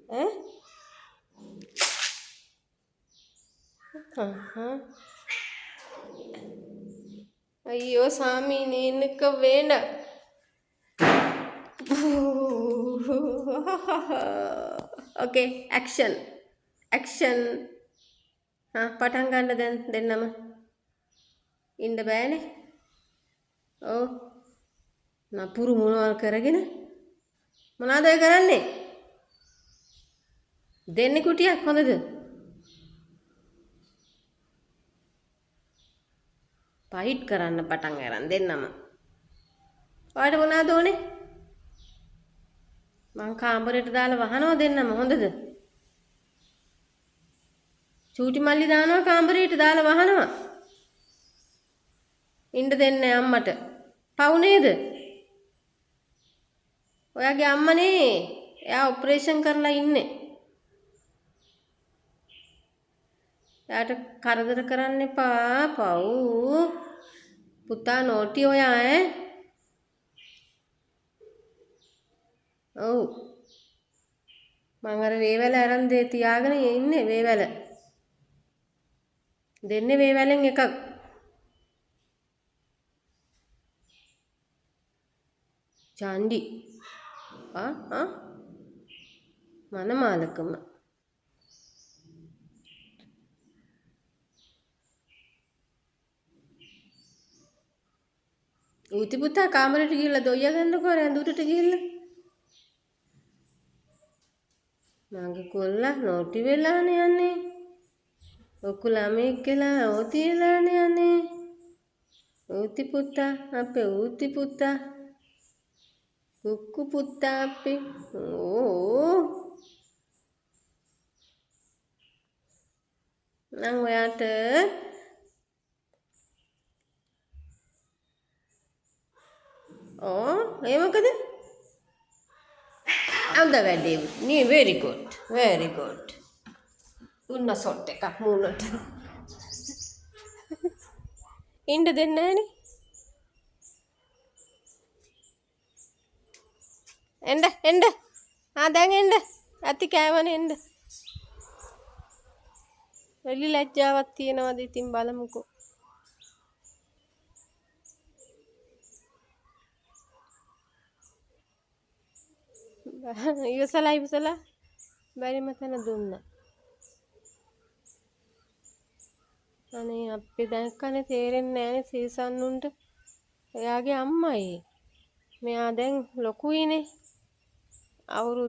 ඈ అయ్యో సామి నేనుక వేణ ఓకే యాక్షన్ యాక్షన్ පටන් ගන්න දැන් දෙන්නම ඉන්න බෑනේ ඔව් නපුරු මොනවල් කරගෙන මොනවද ඔය කරන්නේ දෙන්නේ කුටියක් හොඳද ෆයිට් කරන්න පටන් අරන් දෙන්නම ඔයාලට මොනවද ඕනේ මං කාමරේට දාලා වහනවා දෙන්නම හොඳද චූටි මල්ලි දානවා කාමරේට දාලා වහනවා ඉන්න දෙන්නේ අම්මට පව් නේද ඔයාගේ අම්මනේ එයා ඔපරේෂන් කරලා ඉන්නේ එයාට කරදර කරන්න එපා පව් පුතා නෝටි ඔයා ඈ ඔව් මං අර වේවැල අරන් දෙ තියාගෙන ඉන්නේ වේවැල දෙන්නේ වේවැලෙන් එකක් චාන්ඩි මනමාලකම ඌති පුතා කාමරේට ගිහිල්ලා දොයියා ගන්නකෝ ඇඳුරට ගිහිල්ලා මගේ කොල්ලා නෝටි වෙලානේ යන්නේ ඔක්කො ළමෙක් කියලා ඕතිලානේ යන්නේ ඌති පුතා අපේ ඌති පුතා කුක්කු පුතා අපේ ඕ නම් ඔයාට ඒ මොකද අන්ද වැඩේ නී very good උන්න සොට් එකක් මූණට ඉන්න දෙන්නේ නෑනේ එන්න දැන් එන්න ඇති කෑවනේ එන්න වෙලි ලැජ්ජාවක් තියනවාද ඉතින් බලමුකෝ ඉවසලා බැරිම තැන දුන්නා අනේ අපි දැක්කනේ තේරෙන්නේ නෑනේ සීසන්නුන්ට එයාගේ අම්මයි මෙයා දැන් ලොකුයිනේ අවුරුදු